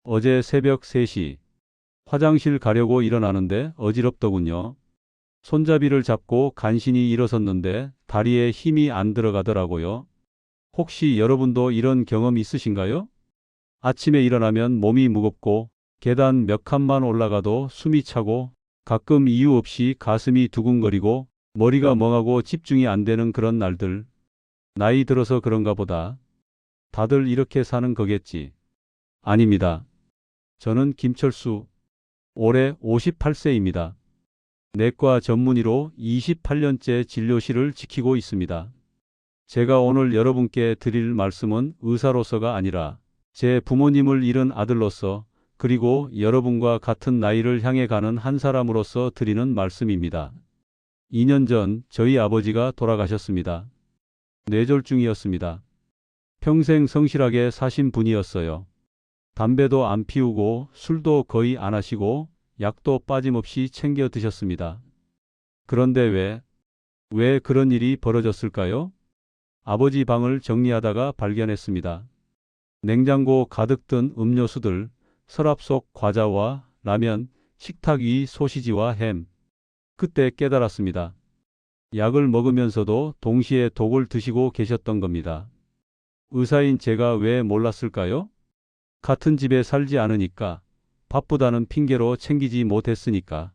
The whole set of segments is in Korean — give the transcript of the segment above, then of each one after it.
어제 새벽 3시 화장실 가려고 일어나는데 어지럽더군요. 손잡이를 잡고 간신히 일어섰는데 다리에 힘이 안 들어가더라고요. 혹시 여러분도 이런 경험 있으신가요? 아침에 일어나면 몸이 무겁고 계단 몇 칸만 올라가도 숨이 차고 가끔 이유 없이 가슴이 두근거리고 머리가 멍하고 집중이 안 되는 그런 날들. 나이 들어서 그런가 보다. 다들 이렇게 사는 거겠지. 아닙니다. 저는 김철수. 올해 58세입니다. 내과 전문의로 28년째 진료실을 지키고 있습니다. 제가 오늘 여러분께 드릴 말씀은 의사로서가 아니라 제 부모님을 잃은 아들로서 그리고 여러분과 같은 나이를 향해 가는 한 사람으로서 드리는 말씀입니다. 2년 전 저희 아버지가 돌아가셨습니다. 뇌졸중이었습니다. 평생 성실하게 사신 분이었어요. 담배도 안 피우고 술도 거의 안 하시고 약도 빠짐없이 챙겨 드셨습니다. 그런데 왜 그런 일이 벌어졌을까요? 아버지 방을 정리하다가 발견했습니다. 냉장고 가득 든 음료수들, 서랍 속 과자와 라면, 식탁 위 소시지와 햄. 그때 깨달았습니다. 약을 먹으면서도 동시에 독을 드시고 계셨던 겁니다. 의사인 제가 왜 몰랐을까요? 같은 집에 살지 않으니까, 바쁘다는 핑계로 챙기지 못했으니까.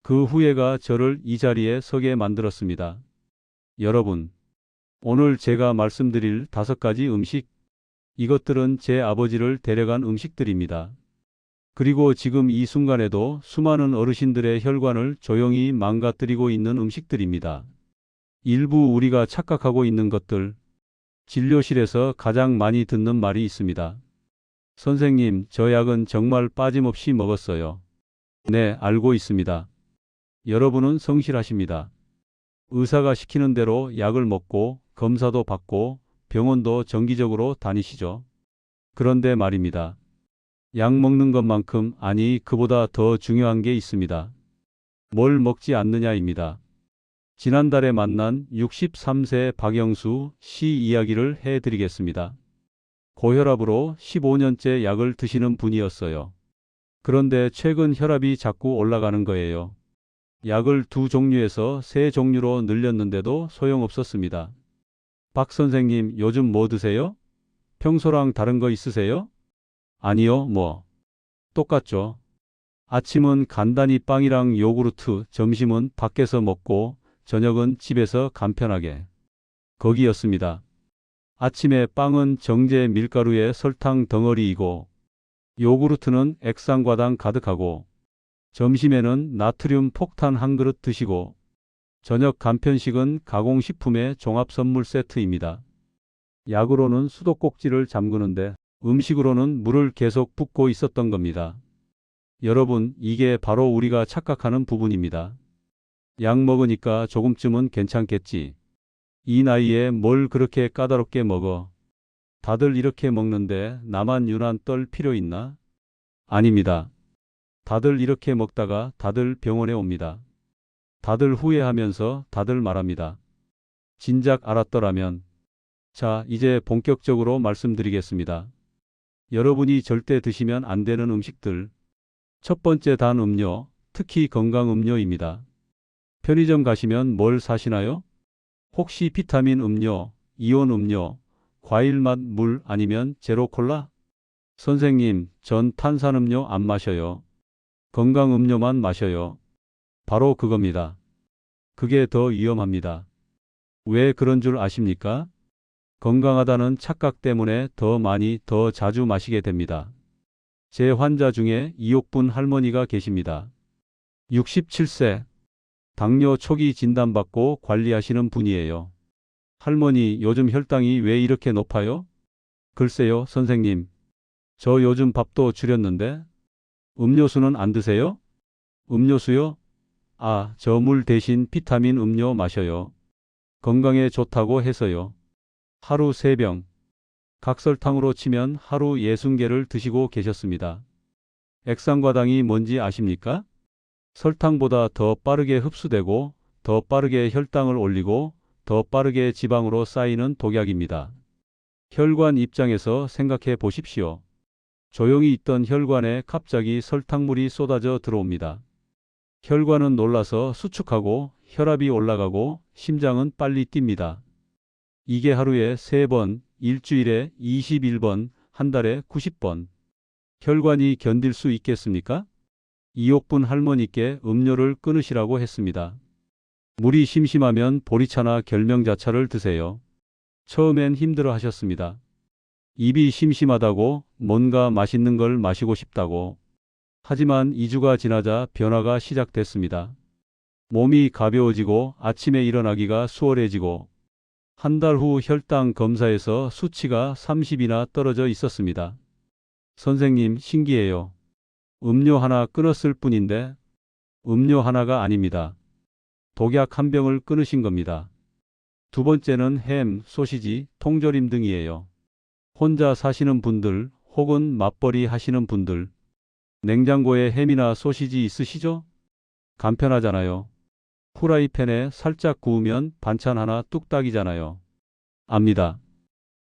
그 후회가 저를 이 자리에 서게 만들었습니다. 여러분, 오늘 제가 말씀드릴 5가지 음식, 이것들은 제 아버지를 데려간 음식들입니다. 그리고 지금 이 순간에도 수많은 어르신들의 혈관을 조용히 망가뜨리고 있는 음식들입니다. 일부 우리가 착각하고 있는 것들, 진료실에서 가장 많이 듣는 말이 있습니다. 선생님, 저 약은 정말 빠짐없이 먹었어요. 네, 알고 있습니다. 여러분은 성실하십니다. 의사가 시키는 대로 약을 먹고 검사도 받고 병원도 정기적으로 다니시죠. 그런데 말입니다. 약 먹는 것만큼, 아니 그보다 더 중요한 게 있습니다. 뭘 먹지 않느냐입니다. 지난달에 만난 63세 박영수 씨 이야기를 해드리겠습니다. 고혈압으로 15년째 약을 드시는 분이었어요. 그런데 최근 혈압이 자꾸 올라가는 거예요. 약을 2종류에서 3종류로 늘렸는데도 소용없었습니다. 박 선생님, 요즘 뭐 드세요? 평소랑 다른 거 있으세요? 아니요, 뭐. 똑같죠. 아침은 간단히 빵이랑 요구르트, 점심은 밖에서 먹고, 저녁은 집에서 간편하게. 거기였습니다. 아침에 빵은 정제 밀가루에 설탕 덩어리이고, 요구르트는 액상과당 가득하고, 점심에는 나트륨 폭탄 한 그릇 드시고, 저녁 간편식은 가공식품의 종합 선물 세트입니다. 약으로는 수도꼭지를 잠그는데 음식으로는 물을 계속 붓고 있었던 겁니다. 여러분, 이게 바로 우리가 착각하는 부분입니다. 약 먹으니까 조금쯤은 괜찮겠지. 이 나이에 뭘 그렇게 까다롭게 먹어. 다들 이렇게 먹는데 나만 유난 떨 필요 있나? 아닙니다. 다들 이렇게 먹다가 다들 병원에 옵니다. 다들 후회하면서 다들 말합니다. 진작 알았더라면. 자, 이제 본격적으로 말씀드리겠습니다. 여러분이 절대 드시면 안 되는 음식들. 첫 번째, 단 음료, 특히 건강 음료입니다. 편의점 가시면 뭘 사시나요? 혹시 비타민 음료, 이온 음료, 과일 맛 물 아니면 제로 콜라? 선생님, 전 탄산음료 안 마셔요. 건강 음료만 마셔요. 바로 그겁니다. 그게 더 위험합니다. 왜 그런 줄 아십니까? 건강하다는 착각 때문에 더 많이, 더 자주 마시게 됩니다. 제 환자 중에 이옥분 할머니가 계십니다. 67세, 당뇨 초기 진단받고 관리하시는 분이에요. 할머니, 요즘 혈당이 왜 이렇게 높아요? 글쎄요, 선생님. 저 요즘 밥도 줄였는데. 음료수는 안 드세요? 음료수요? 아, 저 물 대신 비타민 음료 마셔요. 건강에 좋다고 해서요. 하루 3병. 각설탕으로 치면 하루 60개를 드시고 계셨습니다. 액상과당이 뭔지 아십니까? 설탕보다 더 빠르게 흡수되고 더 빠르게 혈당을 올리고 더 빠르게 지방으로 쌓이는 독약입니다. 혈관 입장에서 생각해 보십시오. 조용히 있던 혈관에 갑자기 설탕물이 쏟아져 들어옵니다. 혈관은 놀라서 수축하고 혈압이 올라가고 심장은 빨리 뜁니다. 이게 하루에 3번, 일주일에 21번, 한 달에 90번. 혈관이 견딜 수 있겠습니까? 이옥분 할머니께 음료를 끊으시라고 했습니다. 물이 심심하면 보리차나 결명자차를 드세요. 처음엔 힘들어 하셨습니다. 입이 심심하다고, 뭔가 맛있는 걸 마시고 싶다고. 하지만 2주가 지나자 변화가 시작됐습니다. 몸이 가벼워지고 아침에 일어나기가 수월해지고 한 달 후 혈당 검사에서 수치가 30이나 떨어져 있었습니다. 선생님, 신기해요. 음료 하나 끊었을 뿐인데 음료 하나가 아닙니다. 독약 한 병을 끊으신 겁니다. 두 번째는 햄, 소시지, 통조림 등이에요. 혼자 사시는 분들 혹은 맞벌이 하시는 분들, 냉장고에 햄이나 소시지 있으시죠? 간편하잖아요. 후라이팬에 살짝 구우면 반찬 하나 뚝딱이잖아요. 압니다.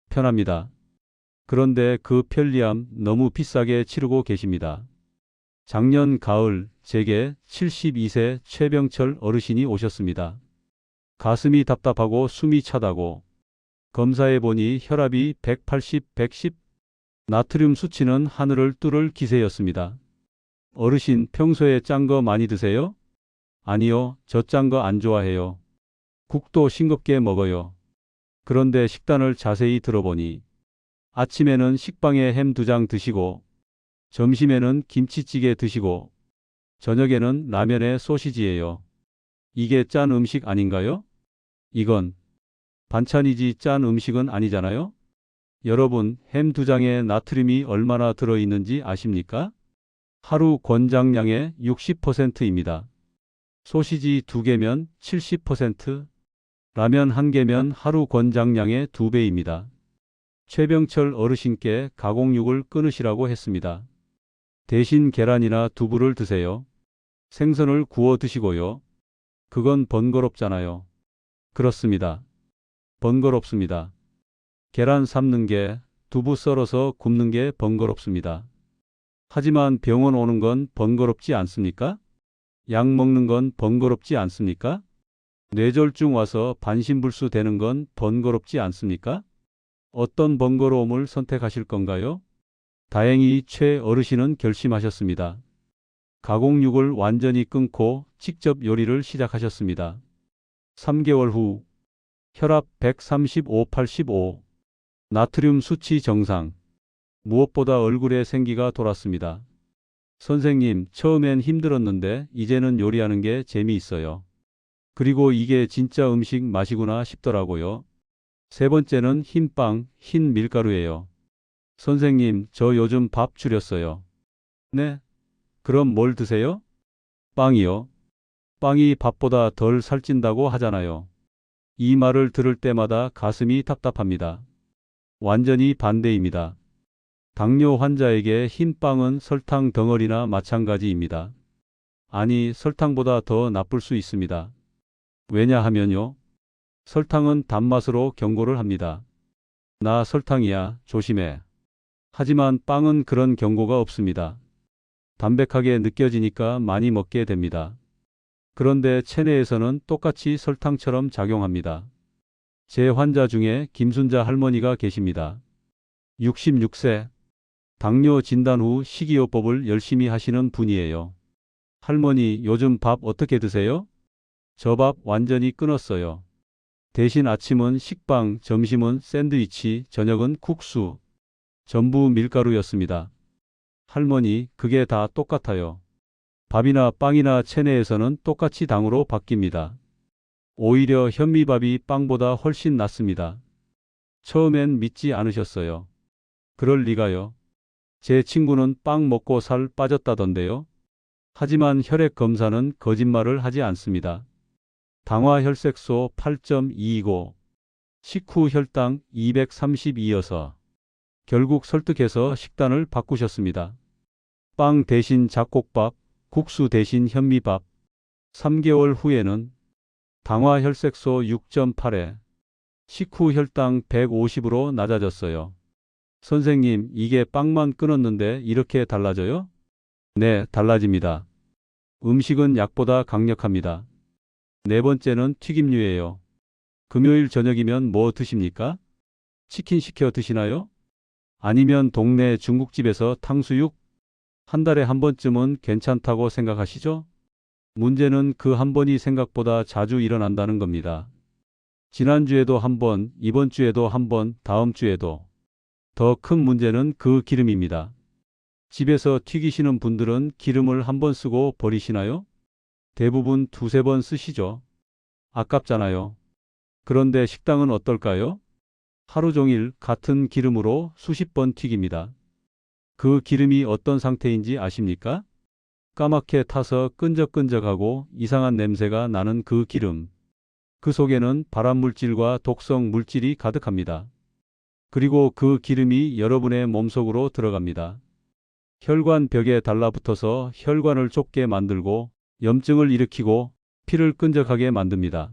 편합니다. 그런데 그 편리함 너무 비싸게 치르고 계십니다. 작년 가을 제게 72세 최병철 어르신이 오셨습니다. 가슴이 답답하고 숨이 차다고. 검사해 보니 혈압이 180, 110, 나트륨 수치는 하늘을 뚫을 기세였습니다. 어르신, 평소에 짠 거 많이 드세요? 아니요, 저 짠 거 안 좋아해요. 국도 싱겁게 먹어요. 그런데 식단을 자세히 들어보니 아침에는 식빵에 햄 2장 드시고 점심에는 김치찌개 드시고 저녁에는 라면에 소시지예요. 이게 짠 음식 아닌가요? 이건 반찬이지 짠 음식은 아니잖아요? 여러분, 햄 2장에 나트륨이 얼마나 들어있는지 아십니까? 하루 권장량의 60%입니다. 소시지 2개면 70%, 라면 1개면 하루 권장량의 2배입니다. 최병철 어르신께 가공육을 끊으시라고 했습니다. 대신 계란이나 두부를 드세요. 생선을 구워 드시고요. 그건 번거롭잖아요. 그렇습니다. 번거롭습니다. 계란 삶는 게, 두부 썰어서 굽는 게 번거롭습니다. 하지만 병원 오는 건 번거롭지 않습니까? 약 먹는 건 번거롭지 않습니까? 뇌졸중 와서 반신불수 되는 건 번거롭지 않습니까? 어떤 번거로움을 선택하실 건가요? 다행히 최 어르신은 결심하셨습니다. 가공육을 완전히 끊고 직접 요리를 시작하셨습니다. 3개월 후 혈압 135, 85, 나트륨 수치 정상, 무엇보다 얼굴에 생기가 돌았습니다. 선생님, 처음엔 힘들었는데 이제는 요리하는 게 재미있어요. 그리고 이게 진짜 음식 맛이구나 싶더라고요. 세 번째는 흰빵, 흰 밀가루예요. 선생님, 저 요즘 밥 줄였어요. 네? 그럼 뭘 드세요? 빵이요. 빵이 밥보다 덜 살찐다고 하잖아요. 이 말을 들을 때마다 가슴이 답답합니다. 완전히 반대입니다. 당뇨 환자에게 흰빵은 설탕 덩어리나 마찬가지입니다. 아니, 설탕보다 더 나쁠 수 있습니다. 왜냐하면요. 설탕은 단맛으로 경고를 합니다. 나 설탕이야, 조심해. 하지만 빵은 그런 경고가 없습니다. 담백하게 느껴지니까 많이 먹게 됩니다. 그런데 체내에서는 똑같이 설탕처럼 작용합니다. 제 환자 중에 김순자 할머니가 계십니다. 66세. 당뇨 진단 후 식이요법을 열심히 하시는 분이에요. 할머니, 요즘 밥 어떻게 드세요? 저 밥 완전히 끊었어요. 대신 아침은 식빵, 점심은 샌드위치, 저녁은 국수. 전부 밀가루였습니다. 할머니, 그게 다 똑같아요. 밥이나 빵이나 체내에서는 똑같이 당으로 바뀝니다. 오히려 현미밥이 빵보다 훨씬 낫습니다. 처음엔 믿지 않으셨어요. 그럴 리가요. 제 친구는 빵 먹고 살 빠졌다던데요. 하지만 혈액 검사는 거짓말을 하지 않습니다. 당화혈색소 8.2이고 식후 혈당 232여서 결국 설득해서 식단을 바꾸셨습니다. 빵 대신 잡곡밥, 국수 대신 현미밥. 3개월 후에는 당화혈색소 6.8에 식후 혈당 150으로 낮아졌어요. 선생님, 이게 빵만 끊었는데 이렇게 달라져요? 네, 달라집니다. 음식은 약보다 강력합니다. 네 번째는 튀김류예요. 금요일 저녁이면 뭐 드십니까? 치킨 시켜 드시나요? 아니면 동네 중국집에서 탕수육? 한 달에 한 번쯤은 괜찮다고 생각하시죠? 문제는 그 한 번이 생각보다 자주 일어난다는 겁니다. 지난주에도 한 번, 이번 주에도 한 번, 다음 주에도. 더 큰 문제는 그 기름입니다. 집에서 튀기시는 분들은 기름을 한 번 쓰고 버리시나요? 대부분 두세 번 쓰시죠. 아깝잖아요. 그런데 식당은 어떨까요? 하루 종일 같은 기름으로 수십 번 튀깁니다. 그 기름이 어떤 상태인지 아십니까? 까맣게 타서 끈적끈적하고 이상한 냄새가 나는 그 기름. 그 속에는 발암물질과 독성 물질이 가득합니다. 그리고 그 기름이 여러분의 몸속으로 들어갑니다. 혈관 벽에 달라붙어서 혈관을 좁게 만들고 염증을 일으키고 피를 끈적하게 만듭니다.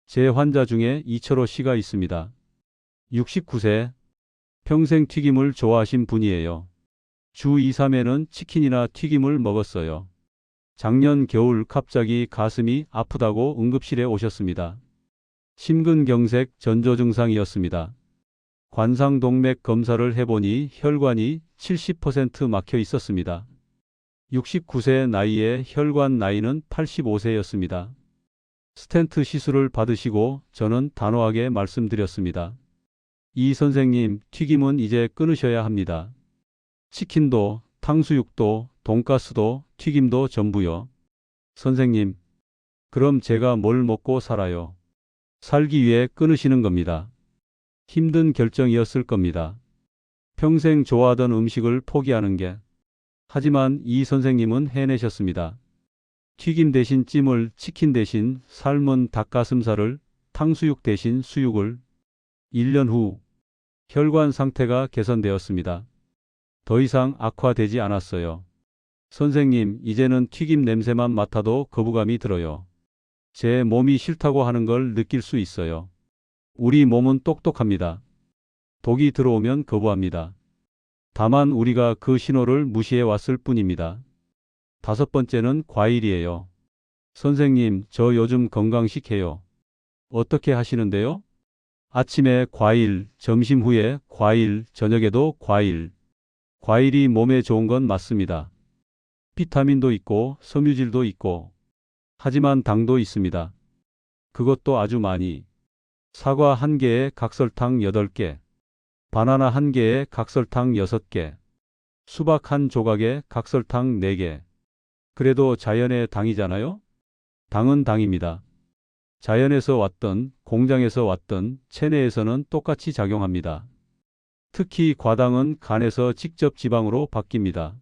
제 환자 중에 이철호 씨가 있습니다. 69세, 평생 튀김을 좋아하신 분이에요. 주 2, 3회는 치킨이나 튀김을 먹었어요. 작년 겨울 갑자기 가슴이 아프다고 응급실에 오셨습니다. 심근경색 전조 증상이었습니다. 관상동맥 검사를 해보니 혈관이 70% 막혀 있었습니다. 69세 나이에 혈관 나이는 85세였습니다. 스텐트 시술을 받으시고 저는 단호하게 말씀드렸습니다. 이 선생님, 튀김은 이제 끊으셔야 합니다. 치킨도, 탕수육도, 돈가스도, 튀김도 전부요. 선생님, 그럼 제가 뭘 먹고 살아요? 살기 위해 끊으시는 겁니다. 힘든 결정이었을 겁니다. 평생 좋아하던 음식을 포기하는 게. 하지만 이 선생님은 해내셨습니다. 튀김 대신 찜을, 치킨 대신 삶은 닭가슴살을, 탕수육 대신 수육을. 1년 후 혈관 상태가 개선되었습니다. 더 이상 악화되지 않았어요. 선생님, 이제는 튀김 냄새만 맡아도 거부감이 들어요. 제 몸이 싫다고 하는 걸 느낄 수 있어요. 우리 몸은 똑똑합니다. 독이 들어오면 거부합니다. 다만 우리가 그 신호를 무시해 왔을 뿐입니다. 다섯 번째는 과일이에요. 선생님, 저 요즘 건강식 해요. 어떻게 하시는데요? 아침에 과일, 점심 후에 과일, 저녁에도 과일. 과일이 몸에 좋은 건 맞습니다. 비타민도 있고 섬유질도 있고. 하지만 당도 있습니다. 그것도 아주 많이. 사과 1개에 각설탕 8개. 바나나 1개에 각설탕 6개. 수박 1조각에 각설탕 4개. 그래도 자연의 당이잖아요? 당은 당입니다. 자연에서 왔던, 공장에서 왔던, 체내에서는 똑같이 작용합니다. 특히 과당은 간에서 직접 지방으로 바뀝니다.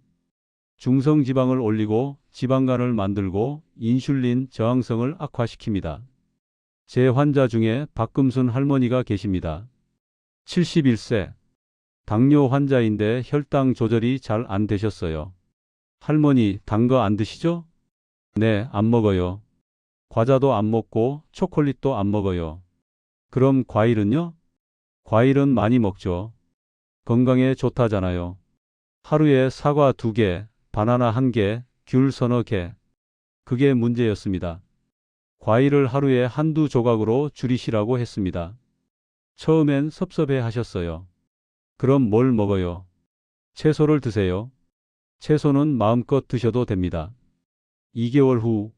중성지방을 올리고 지방간을 만들고 인슐린 저항성을 악화시킵니다. 제 환자 중에 박금순 할머니가 계십니다. 71세. 당뇨 환자인데 혈당 조절이 잘 안 되셨어요. 할머니, 단 거 안 드시죠? 네, 안 먹어요. 과자도 안 먹고 초콜릿도 안 먹어요. 그럼 과일은요? 과일은 많이 먹죠. 건강에 좋다잖아요. 하루에 사과 2개, 바나나 1개, 귤 서너 개. 그게 문제였습니다. 과일을 하루에 한두 조각으로 줄이시라고 했습니다. 처음엔 섭섭해 하셨어요. 그럼 뭘 먹어요? 채소를 드세요. 채소는 마음껏 드셔도 됩니다. 2개월 후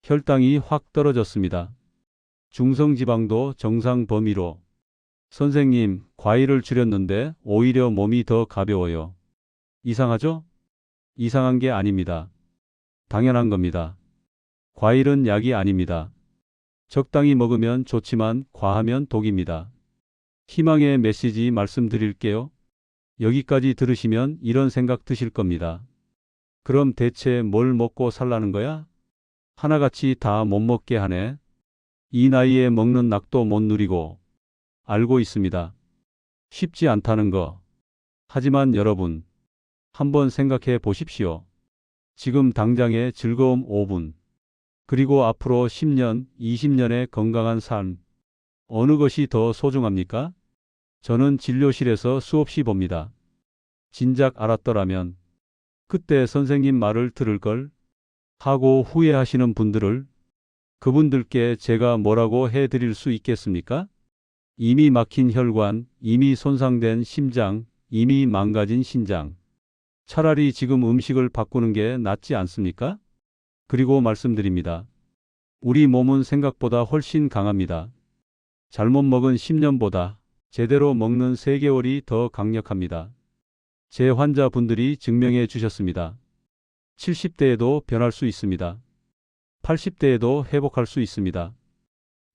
혈당이 확 떨어졌습니다. 중성지방도 정상 범위로. 선생님, 과일을 줄였는데 오히려 몸이 더 가벼워요. 이상하죠? 이상한 게 아닙니다. 당연한 겁니다. 과일은 약이 아닙니다. 적당히 먹으면 좋지만 과하면 독입니다. 희망의 메시지 말씀드릴게요. 여기까지 들으시면 이런 생각 드실 겁니다. 그럼 대체 뭘 먹고 살라는 거야? 하나같이 다 못 먹게 하네. 이 나이에 먹는 낙도 못 누리고. 알고 있습니다. 쉽지 않다는 거. 하지만 여러분, 한번 생각해 보십시오. 지금 당장의 즐거움 5분. 그리고 앞으로 10년, 20년의 건강한 삶. 어느 것이 더 소중합니까? 저는 진료실에서 수없이 봅니다. 진작 알았더라면 그때 선생님 말을 들을 걸 하고 후회하시는 분들을 그분들께 제가 뭐라고 해드릴 수 있겠습니까? 이미 막힌 혈관, 이미 손상된 심장, 이미 망가진 신장. 차라리 지금 음식을 바꾸는 게 낫지 않습니까? 그리고 말씀드립니다. 우리 몸은 생각보다 훨씬 강합니다. 잘못 먹은 10년보다 제대로 먹는 3개월이 더 강력합니다. 제 환자분들이 증명해 주셨습니다. 70대에도 변할 수 있습니다. 80대에도 회복할 수 있습니다.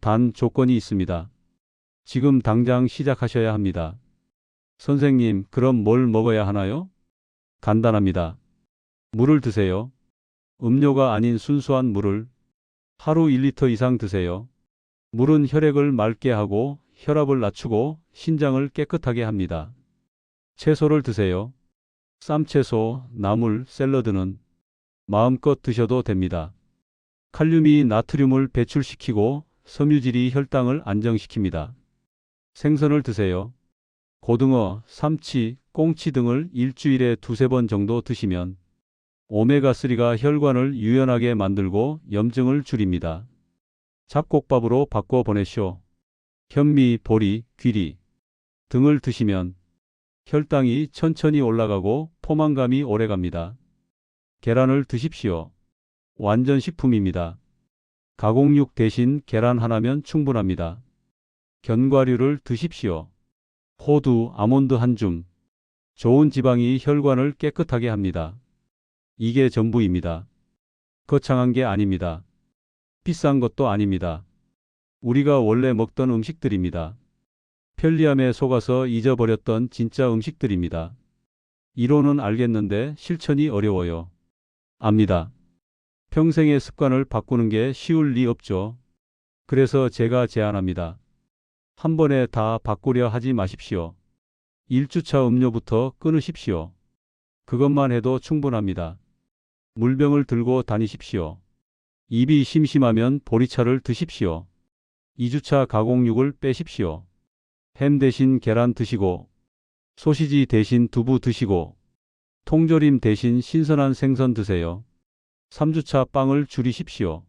단 조건이 있습니다. 지금 당장 시작하셔야 합니다. 선생님, 그럼 뭘 먹어야 하나요? 간단합니다. 물을 드세요. 음료가 아닌 순수한 물을 하루 1리터 이상 드세요. 물은 혈액을 맑게 하고 혈압을 낮추고 신장을 깨끗하게 합니다. 채소를 드세요. 쌈채소, 나물, 샐러드는 마음껏 드셔도 됩니다. 칼륨이 나트륨을 배출시키고 섬유질이 혈당을 안정시킵니다. 생선을 드세요. 고등어, 삼치, 꽁치 등을 일주일에 2~3번 정도 드시면 오메가3가 혈관을 유연하게 만들고 염증을 줄입니다. 잡곡밥으로 바꿔 보내쇼. 현미, 보리, 귀리 등을 드시면 혈당이 천천히 올라가고 포만감이 오래갑니다. 계란을 드십시오. 완전 식품입니다. 가공육 대신 계란 하나면 충분합니다. 견과류를 드십시오. 호두, 아몬드 한 줌. 좋은 지방이 혈관을 깨끗하게 합니다. 이게 전부입니다. 거창한 게 아닙니다. 비싼 것도 아닙니다. 우리가 원래 먹던 음식들입니다. 편리함에 속아서 잊어버렸던 진짜 음식들입니다. 이론은 알겠는데 실천이 어려워요. 압니다. 평생의 습관을 바꾸는 게 쉬울 리 없죠. 그래서 제가 제안합니다. 한 번에 다 바꾸려 하지 마십시오. 1주차 음료부터 끊으십시오. 그것만 해도 충분합니다. 물병을 들고 다니십시오. 입이 심심하면 보리차를 드십시오. 2주차 가공육을 빼십시오. 햄 대신 계란 드시고, 소시지 대신 두부 드시고, 통조림 대신 신선한 생선 드세요. 3주차 빵을 줄이십시오.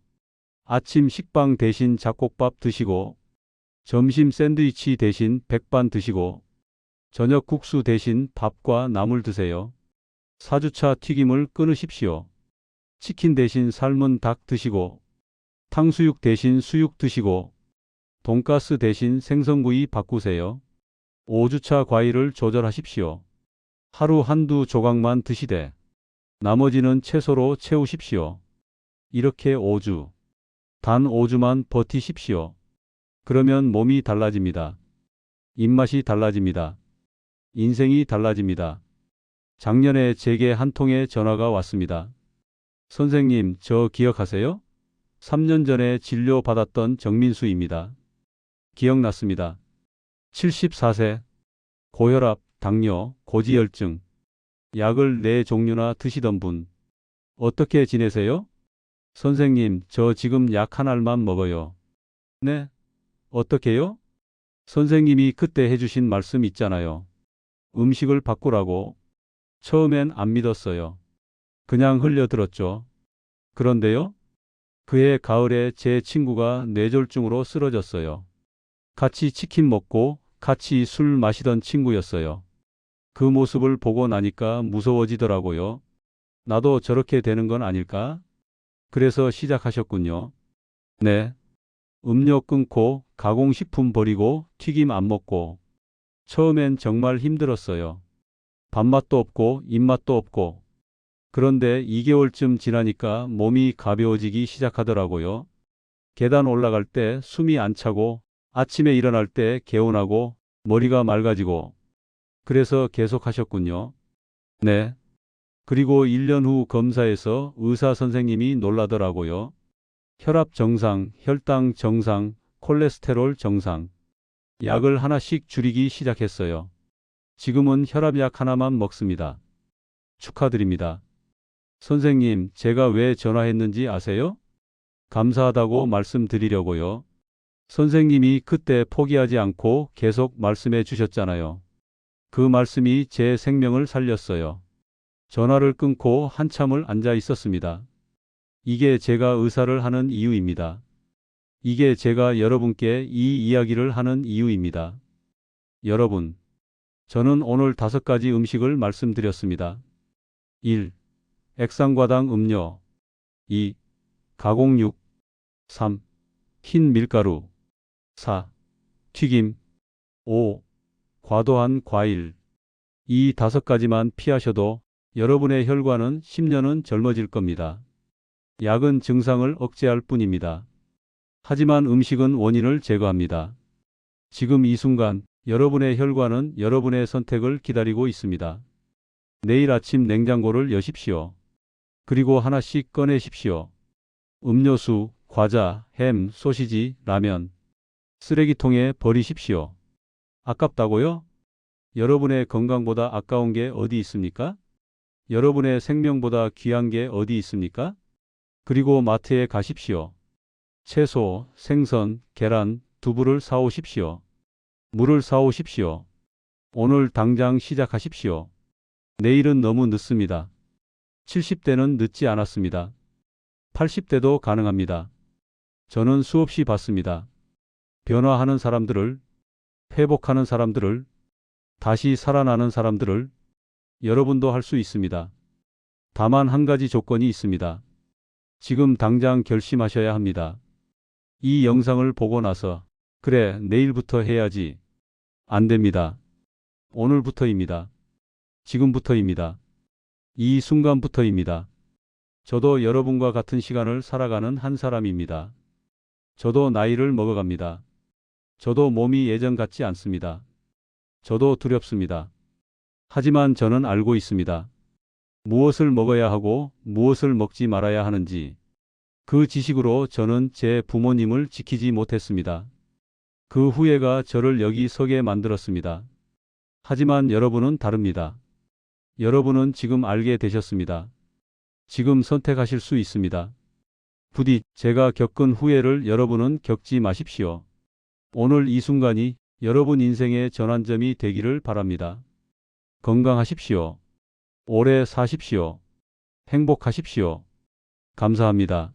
아침 식빵 대신 잡곡밥 드시고, 점심 샌드위치 대신 백반 드시고, 저녁 국수 대신 밥과 나물 드세요. 4주차 튀김을 끊으십시오. 치킨 대신 삶은 닭 드시고, 탕수육 대신 수육 드시고, 돈가스 대신 생선구이 바꾸세요. 5주차 과일을 조절하십시오. 하루 한두 조각만 드시되 나머지는 채소로 채우십시오. 이렇게 5주, 단 5주만 버티십시오. 그러면 몸이 달라집니다. 입맛이 달라집니다. 인생이 달라집니다. 작년에 제게 한 통의 전화가 왔습니다. 선생님, 저 기억하세요? 3년 전에 진료받았던 정민수입니다. 기억났습니다. 74세, 고혈압, 당뇨, 고지혈증, 약을 4종류나 드시던 분. 어떻게 지내세요? 선생님, 저 지금 약 한 알만 먹어요. 네? 어떻게요? 선생님이 그때 해주신 말씀 있잖아요. 음식을 바꾸라고. 처음엔 안 믿었어요. 그냥 흘려들었죠. 그런데요? 그해 가을에 제 친구가 뇌졸중으로 쓰러졌어요. 같이 치킨 먹고 같이 술 마시던 친구였어요. 그 모습을 보고 나니까 무서워지더라고요. 나도 저렇게 되는 건 아닐까? 그래서 시작하셨군요. 네. 음료 끊고 가공식품 버리고 튀김 안 먹고. 처음엔 정말 힘들었어요. 밥맛도 없고 입맛도 없고. 그런데 2개월쯤 지나니까 몸이 가벼워지기 시작하더라고요. 계단 올라갈 때 숨이 안 차고 아침에 일어날 때 개운하고 머리가 맑아지고. 그래서 계속 하셨군요. 네. 그리고 1년 후 검사에서 의사 선생님이 놀라더라고요. 혈압 정상, 혈당 정상, 콜레스테롤 정상. 약을 하나씩 줄이기 시작했어요. 지금은 혈압약 하나만 먹습니다. 축하드립니다. 선생님, 제가 왜 전화했는지 아세요? 감사하다고 말씀드리려고요. 선생님이 그때 포기하지 않고 계속 말씀해 주셨잖아요. 그 말씀이 제 생명을 살렸어요. 전화를 끊고 한참을 앉아 있었습니다. 이게 제가 의사를 하는 이유입니다. 이게 제가 여러분께 이 이야기를 하는 이유입니다. 여러분, 저는 오늘 5가지 음식을 말씀드렸습니다. 1. 액상과당 음료. 2. 가공육. 3. 흰 밀가루. 4. 튀김. 5. 과도한 과일. 이 5가지만 피하셔도 여러분의 혈관은 10년은 젊어질 겁니다. 약은 증상을 억제할 뿐입니다. 하지만 음식은 원인을 제거합니다. 지금 이 순간 여러분의 혈관은 여러분의 선택을 기다리고 있습니다. 내일 아침 냉장고를 여십시오. 그리고 하나씩 꺼내십시오. 음료수, 과자, 햄, 소시지, 라면. 쓰레기통에 버리십시오. 아깝다고요? 여러분의 건강보다 아까운 게 어디 있습니까? 여러분의 생명보다 귀한 게 어디 있습니까? 그리고 마트에 가십시오. 채소, 생선, 계란, 두부를 사오십시오. 물을 사오십시오. 오늘 당장 시작하십시오. 내일은 너무 늦습니다. 70대는 늦지 않았습니다. 80대도 가능합니다. 저는 수없이 봤습니다. 변화하는 사람들을, 회복하는 사람들을, 다시 살아나는 사람들을. 여러분도 할 수 있습니다. 다만 한 가지 조건이 있습니다. 지금 당장 결심하셔야 합니다. 이 영상을 보고 나서 그래, 내일부터 해야지. 안 됩니다. 오늘부터입니다. 지금부터입니다. 이 순간부터입니다. 저도 여러분과 같은 시간을 살아가는 한 사람입니다. 저도 나이를 먹어갑니다. 저도 몸이 예전 같지 않습니다. 저도 두렵습니다. 하지만 저는 알고 있습니다. 무엇을 먹어야 하고 무엇을 먹지 말아야 하는지. 그 지식으로 저는 제 부모님을 지키지 못했습니다. 그 후회가 저를 여기 서게 만들었습니다. 하지만 여러분은 다릅니다. 여러분은 지금 알게 되셨습니다. 지금 선택하실 수 있습니다. 부디 제가 겪은 후회를 여러분은 겪지 마십시오. 오늘 이 순간이 여러분 인생의 전환점이 되기를 바랍니다. 건강하십시오. 오래 사십시오. 행복하십시오. 감사합니다.